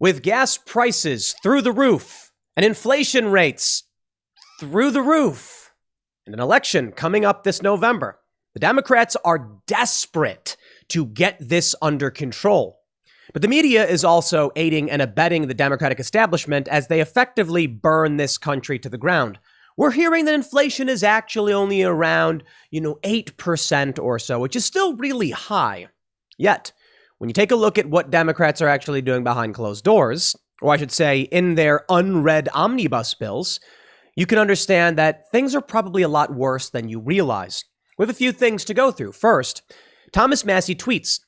With gas prices through the roof and inflation rates through the roof and an election coming up this November, the Democrats are desperate to get this under control. But the media is also aiding and abetting the Democratic establishment as they effectively burn this country to the ground. We're hearing that inflation is actually only around, 8% or so, which is still really high. Yet, when you take a look at what Democrats are actually doing behind closed doors, or I should say in their unread omnibus bills, you can understand that things are probably a lot worse than you realize. We have a few things to go through. First, Thomas Massie tweets,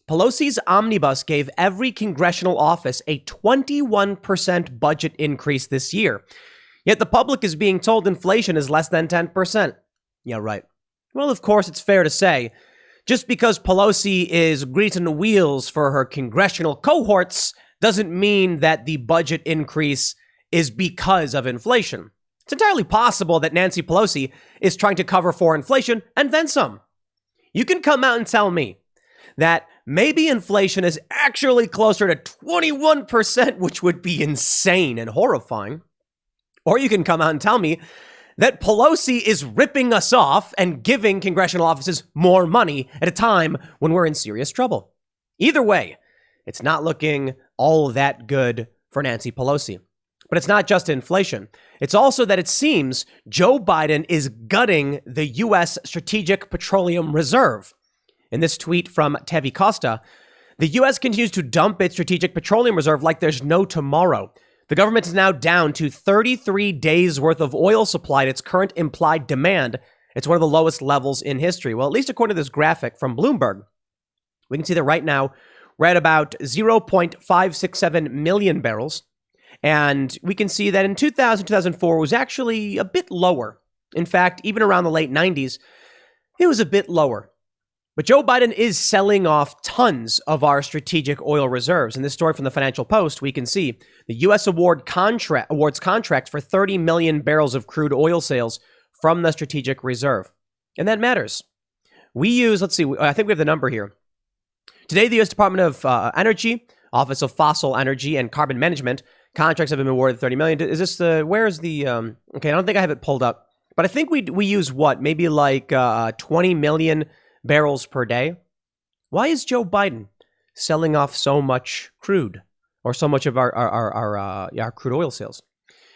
Pelosi's omnibus gave every congressional office a 21% budget increase this year. Yet the public is being told inflation is less than 10%. Yeah, right. Well, of course, it's fair to say, just because Pelosi is greasing the wheels for her congressional cohorts doesn't mean that the budget increase is because of inflation. It's entirely possible that Nancy Pelosi is trying to cover for inflation and then some. You can come out and tell me that maybe inflation is actually closer to 21%, which would be insane and horrifying. Or you can come out and tell me that Pelosi is ripping us off and giving congressional offices more money at a time when we're in serious trouble. Either way, it's not looking all that good for Nancy Pelosi. But it's not just inflation. It's also that it seems Joe Biden is gutting the U.S. Strategic Petroleum Reserve. In this tweet from Tevi Costa, the U.S. continues to dump its Strategic Petroleum Reserve like there's no tomorrow. The government is now down to 33 days worth of oil supply at its current implied demand. It's one of the lowest levels in history. Well, at least according to this graphic from Bloomberg, we can see that right now we're at about 0.567 million barrels. And we can see that in 2004 was actually a bit lower. In fact, even around the late 90s, it was a bit lower. But Joe Biden is selling off tons of our strategic oil reserves. In this story from the Financial Post, we can see the U.S. awards contracts for 30 million barrels of crude oil sales from the strategic reserve. And that matters. We use, I think we have the number here. Today, the U.S. Department of Energy, Office of Fossil Energy and Carbon Management, contracts have been awarded 30 million. Is this where's the, okay, I don't think I have it pulled up. But I think we use what? Maybe like 20 million barrels per day. Why is Joe Biden selling off so much crude or so much of our crude oil sales?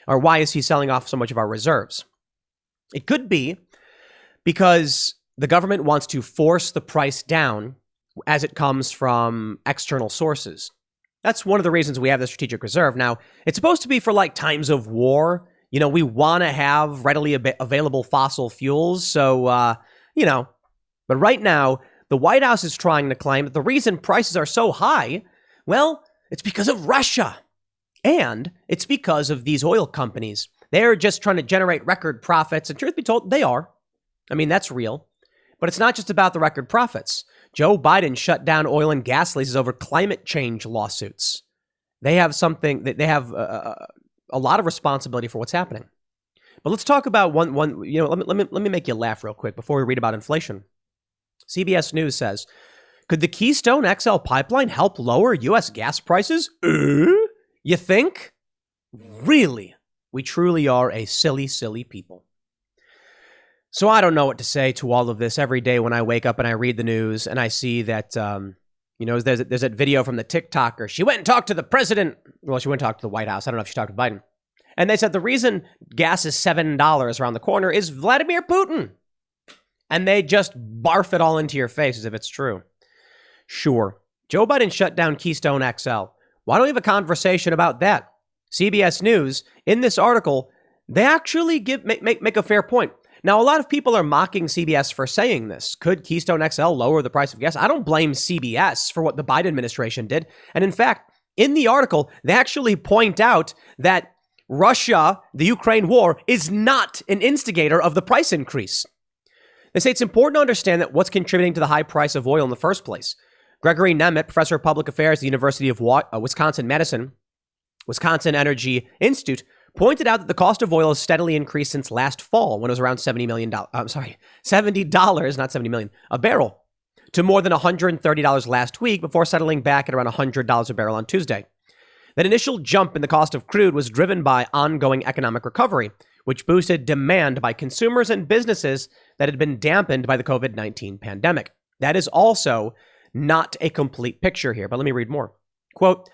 Or why is he selling off so much of our reserves? It could be because the government wants to force the price down as it comes from external sources. That's one of the reasons we have the strategic reserve. Now, it's supposed to be for like times of war. We want to have readily available fossil fuels. So, but right now, the White House is trying to claim that the reason prices are so high, well, it's because of Russia. And it's because of these oil companies. They're just trying to generate record profits. And truth be told, they are. I mean, that's real. But it's not just about the record profits. Joe Biden shut down oil and gas leases over climate change lawsuits. They have a lot of responsibility for what's happening. But let's talk about one. Let me make you laugh real quick before we read about inflation. CBS News says, could the Keystone XL pipeline help lower U.S. gas prices? You think? Really? We truly are a silly, silly people. So I don't know what to say to all of this every day when I wake up and I read the news and I see that, there's that video from the TikToker. She went and talked to the president. Well, she went and talked to the White House. I don't know if she talked to Biden. And they said the reason gas is $7 around the corner is Vladimir Putin. And they just barf it all into your face as if it's true. Sure, Joe Biden shut down Keystone XL. Why don't we have a conversation about that? CBS News, in this article, they actually make a fair point. Now, a lot of people are mocking CBS for saying this. Could Keystone XL lower the price of gas? I don't blame CBS for what the Biden administration did. And in fact, in the article, they actually point out that Russia, the Ukraine war, is not an instigator of the price increase. They say it's important to understand that what's contributing to the high price of oil in the first place. Gregory Nemeth, professor of public affairs at the University of Wisconsin-Madison, Wisconsin Energy Institute, pointed out that the cost of oil has steadily increased since last fall when it was around $70, not 70 million, a barrel, to more than $130 last week before settling back at around $100 a barrel on Tuesday. That initial jump in the cost of crude was driven by ongoing economic recovery, which boosted demand by consumers and businesses that had been dampened by the COVID-19 pandemic. That is also not a complete picture here, but let me read more. Quote,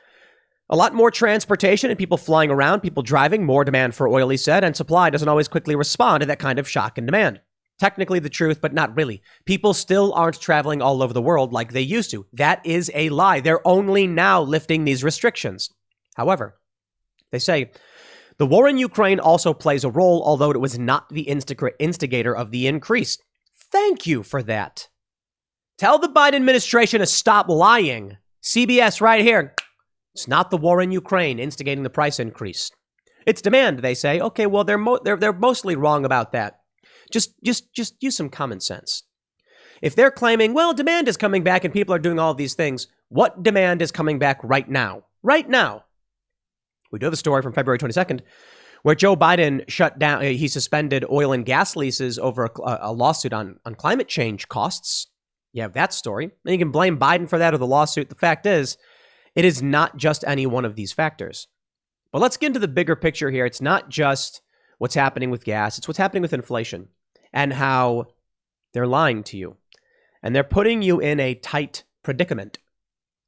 a lot more transportation and people flying around, people driving, more demand for oil, he said, and supply doesn't always quickly respond to that kind of shock and demand. Technically the truth, but not really. People still aren't traveling all over the world like they used to. That is a lie. They're only now lifting these restrictions. However, they say the war in Ukraine also plays a role, although it was not the instigator of the increase. Thank you for that. Tell the Biden administration to stop lying. CBS right here. It's not the war in Ukraine instigating the price increase. It's demand, they say. Okay, well, they're mostly wrong about that. Just use some common sense. If they're claiming, well, demand is coming back and people are doing all of these things, what demand is coming back right now? Right now. We do have a story from February 22nd where Joe Biden he suspended oil and gas leases over a lawsuit on climate change costs. You have that story. And you can blame Biden for that or the lawsuit. The fact is, it is not just any one of these factors. But let's get into the bigger picture here. It's not just what's happening with gas. It's what's happening with inflation and how they're lying to you. And they're putting you in a tight predicament.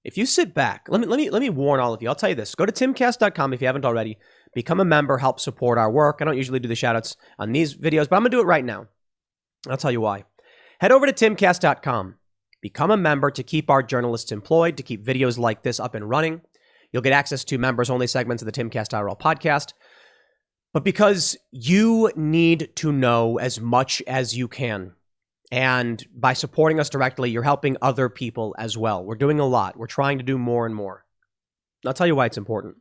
If you sit back, let me warn all of you. I'll tell you this. Go to timcast.com if you haven't already. Become a member. Help support our work. I don't usually do the shout-outs on these videos, but I'm going to do it right now. I'll tell you why. Head over to timcast.com. Become a member to keep our journalists employed, to keep videos like this up and running. You'll get access to members-only segments of the Timcast IRL podcast. But because you need to know as much as you can, and by supporting us directly, you're helping other people as well. We're doing a lot. We're trying to do more and more. I'll tell you why it's important.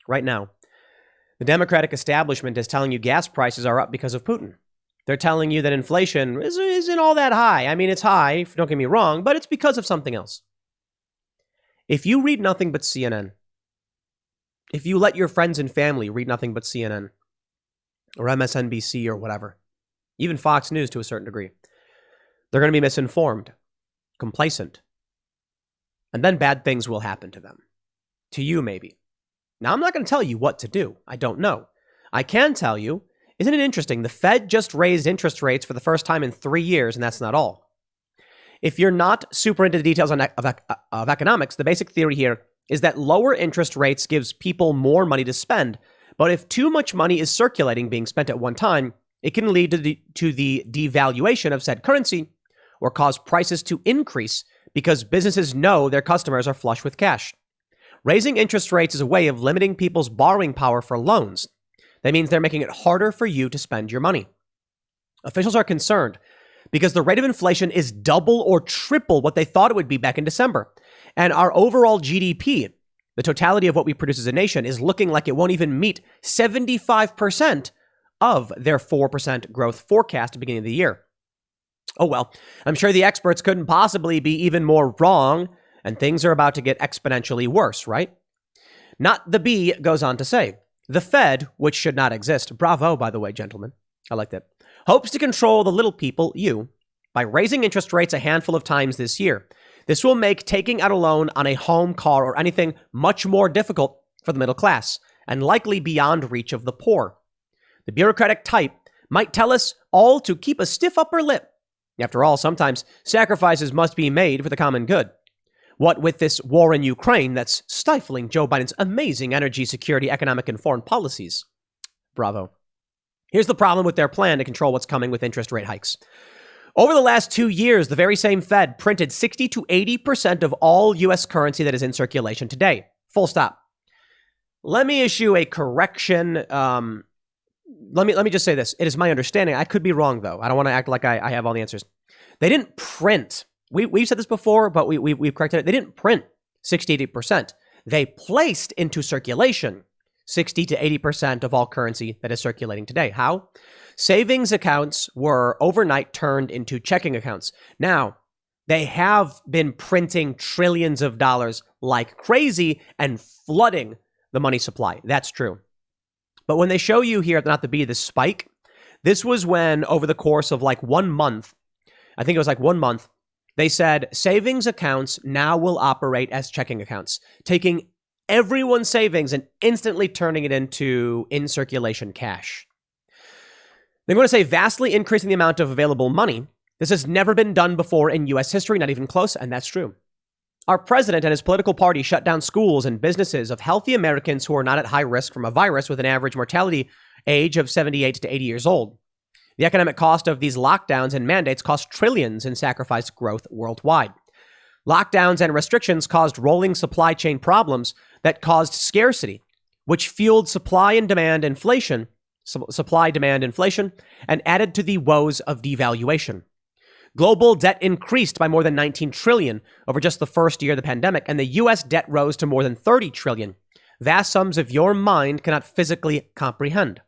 Right now, the Democratic establishment is telling you gas prices are up because of Putin. They're telling you that inflation isn't all that high. I mean, it's high, don't get me wrong, but it's because of something else. If you read nothing but CNN, if you let your friends and family read nothing but CNN or MSNBC or whatever, even Fox News to a certain degree, they're going to be misinformed, complacent, and then bad things will happen to them. To you, maybe. Now, I'm not going to tell you what to do. I don't know. I can tell you, isn't it interesting? The Fed just raised interest rates for the first time in 3 years, and that's not all. If you're not super into the details of economics, the basic theory here is that lower interest rates gives people more money to spend. But if too much money is circulating, being spent at one time, it can lead to the devaluation of said currency or cause prices to increase because businesses know their customers are flush with cash. Raising interest rates is a way of limiting people's borrowing power for loans. That means they're making it harder for you to spend your money. Officials are concerned because the rate of inflation is double or triple what they thought it would be back in December. And our overall GDP, the totality of what we produce as a nation, is looking like it won't even meet 75% of their 4% growth forecast at the beginning of the year. Oh, well, I'm sure the experts couldn't possibly be even more wrong, and things are about to get exponentially worse, right? Not the B goes on to say, the Fed, which should not exist, bravo, by the way, gentlemen, I like that, hopes to control the little people, you, by raising interest rates a handful of times this year. This will make taking out a loan on a home, car, or anything much more difficult for the middle class, and likely beyond reach of the poor. The bureaucratic type might tell us all to keep a stiff upper lip. After all, sometimes sacrifices must be made for the common good. What with this war in Ukraine that's stifling Joe Biden's amazing energy, security, economic, and foreign policies. Bravo. Here's the problem with their plan to control what's coming with interest rate hikes. Over the last 2 years, the very same Fed printed 60 to 80% of all U.S. currency that is in circulation today. Full stop. Let me issue a correction. Let me just say this. It is my understanding. I could be wrong, though. I don't want to act like I have all the answers. They didn't print. We've said this before, but we've corrected it. They didn't print 60 to 80%. They placed into circulation 60 to 80% of all currency that is circulating today. How? Savings accounts were overnight turned into checking accounts. Now, they have been printing trillions of dollars like crazy and flooding the money supply. That's true. But when they show you here, not to be the spike, this was when over the course of like 1 month, I think it was like 1 month, they said savings accounts now will operate as checking accounts, taking everyone's savings and instantly turning it into in-circulation cash. They're going to say vastly increasing the amount of available money. This has never been done before in U.S. history, not even close, and that's true. Our president and his political party shut down schools and businesses of healthy Americans who are not at high risk from a virus with an average mortality age of 78 to 80 years old. The economic cost of these lockdowns and mandates cost trillions and sacrificed growth worldwide. Lockdowns and restrictions caused rolling supply chain problems that caused scarcity, which fueled supply-demand inflation, and added to the woes of devaluation. Global debt increased by more than 19 trillion over just the first year of the pandemic, and the U.S. debt rose to more than 30 trillion. Vast sums of your mind cannot physically comprehend.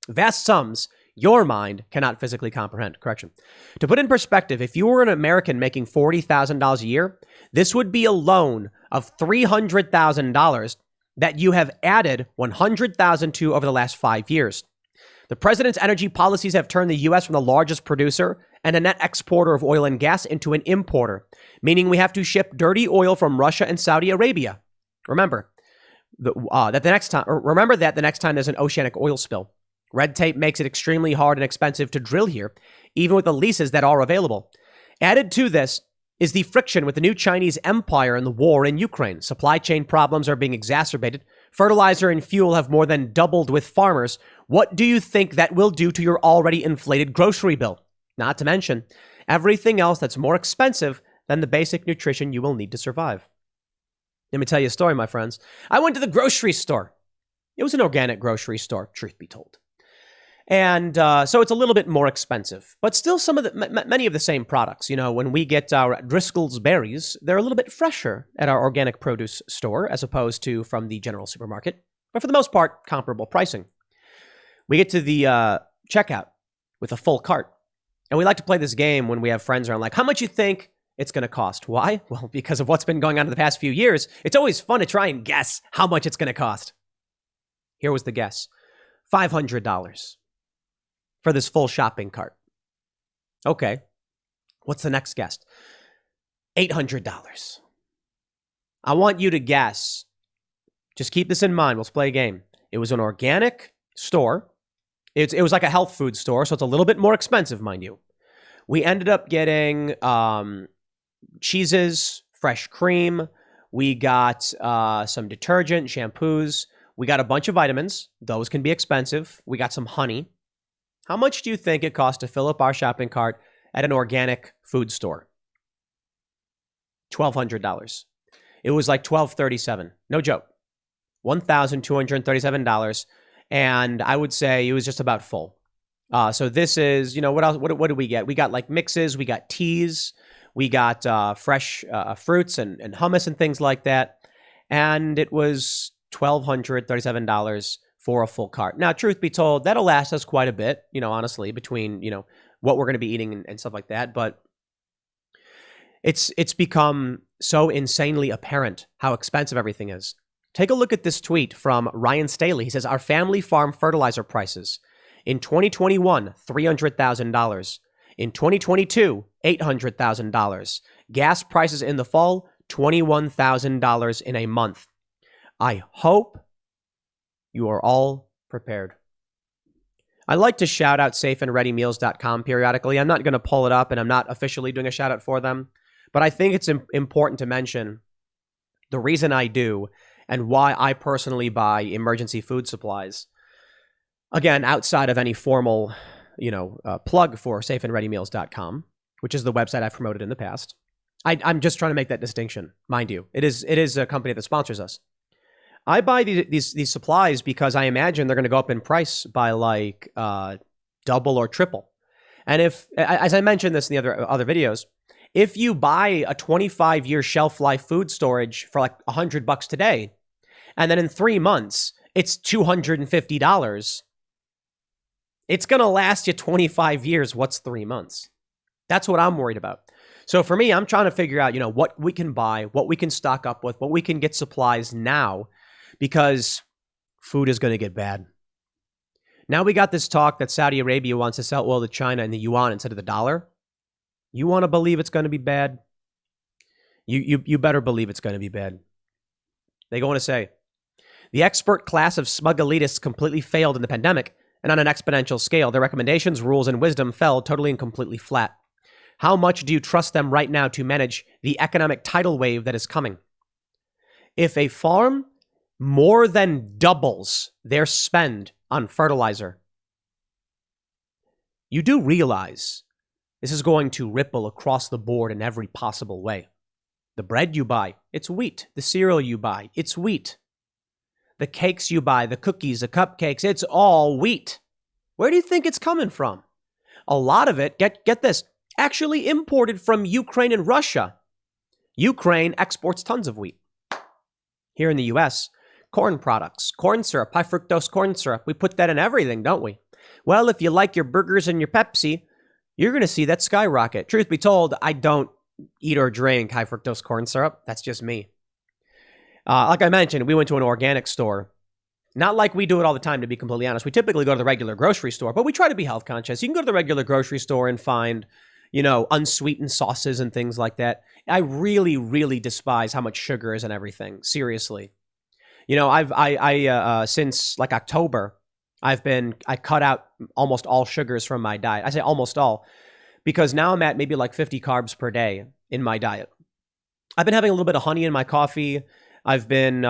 Vast sums your mind cannot physically comprehend. Correction. To put in perspective, if you were an American making $40,000 a year, this would be a loan of $300,000 that you have added $100,000 to over the last 5 years. The president's energy policies have turned the U.S. from the largest producer and a net exporter of oil and gas into an importer, meaning we have to ship dirty oil from Russia and Saudi Arabia. Remember that the next time there's an oceanic oil spill. Red tape makes it extremely hard and expensive to drill here, even with the leases that are available. Added to this is the friction with the new Chinese empire and the war in Ukraine. Supply chain problems are being exacerbated. Fertilizer and fuel have more than doubled with farmers. What do you think that will do to your already inflated grocery bill? Not to mention everything else that's more expensive than the basic nutrition you will need to survive. Let me tell you a story, my friends. I went to the grocery store. It was an organic grocery store, truth be told. And so it's a little bit more expensive, but still many of the same products. You know, when we get our Driscoll's berries, they're a little bit fresher at our organic produce store as opposed to from the general supermarket. But for the most part, comparable pricing. We get to the checkout with a full cart. And we like to play this game when we have friends around, like, how much you think it's going to cost? Why? Well, because of what's been going on in the past few years. It's always fun to try and guess how much it's going to cost. Here was the guess. $500 for this full shopping cart. Okay. What's the next guess? $800. I want you to guess. Just keep this in mind. Let's play a game. It was an organic store. It was like a health food store, so it's a little bit more expensive, mind you. We ended up getting cheeses, fresh cream. We got some detergent, shampoos. We got a bunch of vitamins. Those can be expensive. We got some honey. How much do you think it cost to fill up our shopping cart at an organic food store? $1,200. It was like $1,237. No joke. $1,237. And I would say it was just about full. So this is, you know, what else? What did we get? We got like mixes. We got teas. We got fresh fruits and hummus and things like that. And it was $1,237 for a full cart. Now, truth be told, that'll last us quite a bit, you know, honestly, between, you know, what we're going to be eating and stuff like that. But it's become so insanely apparent how expensive everything is. Take a look at this tweet from Ryan Staley. He says, our family farm fertilizer prices in 2021, $300,000. In 2022, $800,000. Gas prices in the fall, $21,000 in a month. I hope you are all prepared. I like to shout out safeandreadymeals.com periodically. I'm not going to pull it up, and I'm not officially doing a shout out for them, but I think it's important to mention the reason I do and why I personally buy emergency food supplies. Again, outside of any formal, plug for safeandreadymeals.com, which is the website I've promoted in the past. I'm just trying to make that distinction, mind you. It is a company that sponsors us. I buy these supplies because I imagine they're going to go up in price by like double or triple. And if, as I mentioned this in the other videos, if you buy a 25-year shelf life food storage for like $100 today, and then in 3 months it's $250, it's going to last you 25 years. What's 3 months? That's what I'm worried about. So for me, I'm trying to figure out, what we can buy, what we can stock up with, what we can get supplies now, because food is going to get bad. Now we got this talk that Saudi Arabia wants to sell oil to China in the yuan instead of the dollar. You want to believe it's going to be bad? You better believe it's going to be bad. They go on to say, the expert class of smug elitists completely failed in the pandemic, and on an exponential scale, their recommendations, rules, and wisdom fell totally and completely flat. How much do you trust them right now to manage the economic tidal wave that is coming? If a farm more than doubles their spend on fertilizer, you do realize this is going to ripple across the board in every possible way. The bread you buy, it's wheat. The cereal you buy, it's wheat. The cakes you buy, the cookies, the cupcakes, it's all wheat. Where do you think it's coming from? A lot of it, get this, actually imported from Ukraine and Russia. Ukraine exports tons of wheat. Here in the US, corn products, corn syrup, high fructose corn syrup, we put that in everything, don't we? Well, if you like your burgers and your Pepsi, you're going to see that skyrocket. Truth be told, I don't eat or drink high fructose corn syrup. That's just me. Like I mentioned, we went to an organic store. Not like we do it all the time, to be completely honest. We typically go to the regular grocery store, but we try to be health conscious. You can go to the regular grocery store and find, unsweetened sauces and things like that. I really, really despise how much sugar is in everything. Seriously. Since like October, I cut out almost all sugars from my diet. I say almost all because now I'm at maybe like 50 carbs per day in my diet. I've been having a little bit of honey in my coffee. I've been,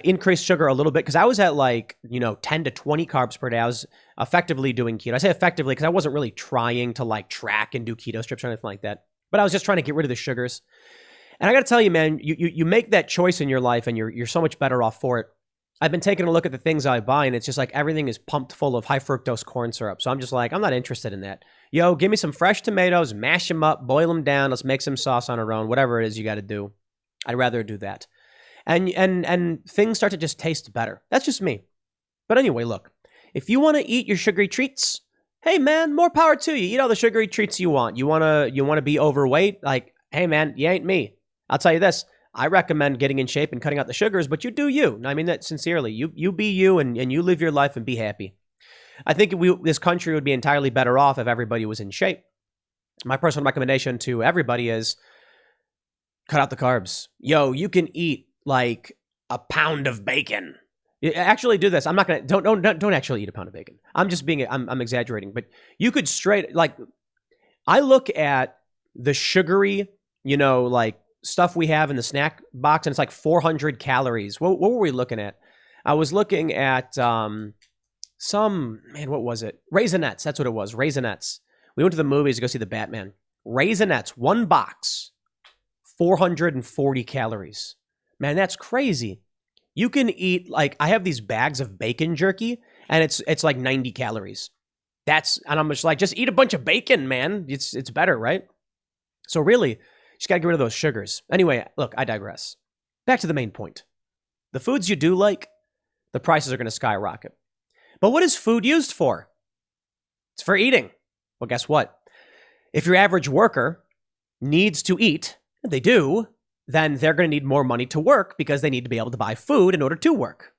increased sugar a little bit because I was at 10 to 20 carbs per day. I was effectively doing keto. I say effectively because I wasn't really trying to track and do keto strips or anything like that. But I was just trying to get rid of the sugars. And I got to tell you, man, you make that choice in your life and you're so much better off for it. I've been taking a look at the things I buy and it's just like everything is pumped full of high fructose corn syrup. So I'm just like, I'm not interested in that. Yo, give me some fresh tomatoes, mash them up, boil them down. Let's make some sauce on our own, whatever it is you got to do. I'd rather do that. And things start to just taste better. That's just me. But anyway, look, if you want to eat your sugary treats, hey man, more power to you. Eat all the sugary treats you want. You want to be overweight? Hey man, you ain't me. I'll tell you this. I recommend getting in shape and cutting out the sugars, but you do you. I mean that sincerely. You be you and you live your life and be happy. I think this country would be entirely better off if everybody was in shape. My personal recommendation to everybody is cut out the carbs. Yo, you can eat like a pound of bacon. You actually do this. I'm not gonna don't actually eat a pound of bacon. I'm exaggerating, but you could I look at the sugary, stuff we have in the snack box, and it's like 400 calories. What were we looking at? I was looking at what was it? Raisinets. That's what it was. Raisinets. We went to the movies to go see the Batman. Raisinets, one box, 440 calories. Man, that's crazy. You can eat I have these bags of bacon jerky, and it's like 90 calories. And I'm just like, just eat a bunch of bacon, man. It's better, right? So really, you just gotta get rid of those sugars. Anyway, look, I digress. Back to the main point. The foods you do like, the prices are gonna skyrocket. But what is food used for? It's for eating. Well, guess what? If your average worker needs to eat, and they do, then they're going to need more money to work because they need to be able to buy food in order to work.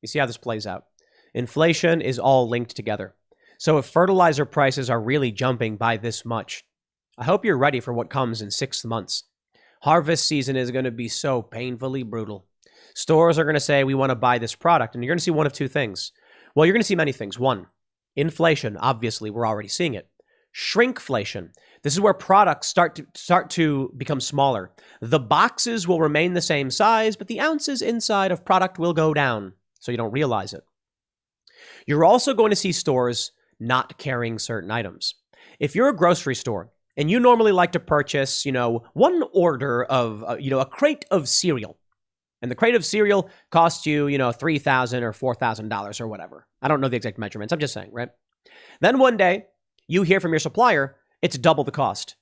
You see how this plays out? Inflation is all linked together. So if fertilizer prices are really jumping by this much, I hope you're ready for what comes in 6 months. Harvest season is going to be so painfully brutal. Stores are going to say, we want to buy this product, and you're going to see one of two things. Well, you're going to see many things. One, inflation. Obviously, we're already seeing it. Shrinkflation. This is where products start to become smaller. The boxes will remain the same size, but the ounces inside of product will go down, so you don't realize it. You're also going to see stores not carrying certain items. If you're a grocery store and you normally like to purchase, one order of, a crate of cereal, and the crate of cereal costs you, $3,000 or $4,000 or whatever. I don't know the exact measurements. I'm just saying, right? Then one day you hear from your supplier, it's double the cost.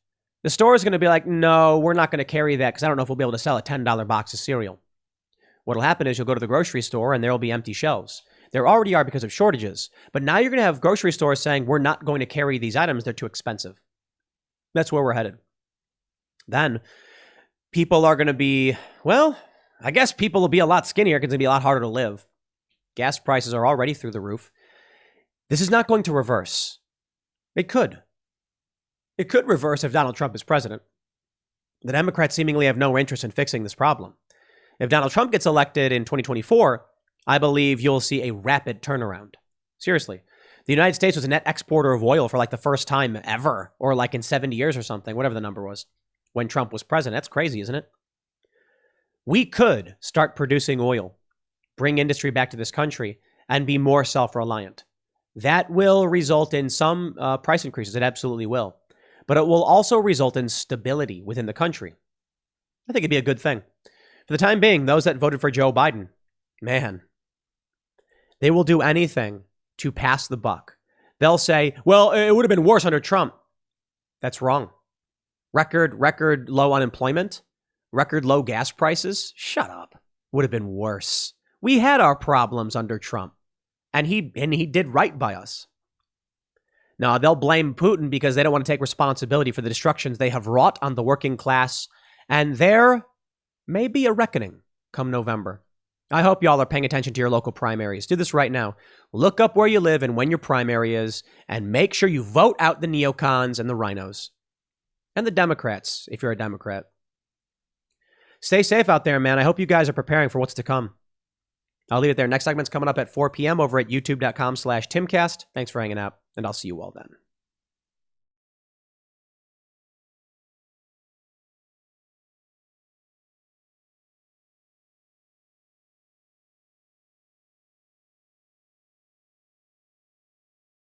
The store is going to be like, no, we're not going to carry that because I don't know if we'll be able to sell a $10 box of cereal. What'll happen is you'll go to the grocery store and there will be empty shelves. There already are because of shortages. But now you're going to have grocery stores saying, we're not going to carry these items. They're too expensive. That's where we're headed. Then people are going to be, I guess people will be a lot skinnier because it's going to be a lot harder to live. Gas prices are already through the roof. This is not going to reverse. It could. It could reverse if Donald Trump is president. The Democrats seemingly have no interest in fixing this problem. If Donald Trump gets elected in 2024, I believe you'll see a rapid turnaround. Seriously. The United States was a net exporter of oil for like the first time ever, or like in 70 years or something, whatever the number was, when Trump was president. That's crazy, isn't it? We could start producing oil, bring industry back to this country, and be more self-reliant. That will result in some price increases. It absolutely will. But it will also result in stability within the country. I think it'd be a good thing. For the time being, those that voted for Joe Biden, man, they will do anything to pass the buck. They'll say, well, it would have been worse under Trump. That's wrong. Record low unemployment, record low gas prices. Shut up. Would have been worse. We had our problems under Trump, and he did right by us. Now, they'll blame Putin because they don't want to take responsibility for the destructions they have wrought on the working class, and there may be a reckoning come November. I hope y'all are paying attention to your local primaries. Do this right now. Look up where you live and when your primary is, and make sure you vote out the neocons and the rhinos. And the Democrats, if you're a Democrat. Stay safe out there, man. I hope you guys are preparing for what's to come. I'll leave it there. Next segment's coming up at 4 p.m. over at youtube.com/Timcast. Thanks for hanging out, and I'll see you all then.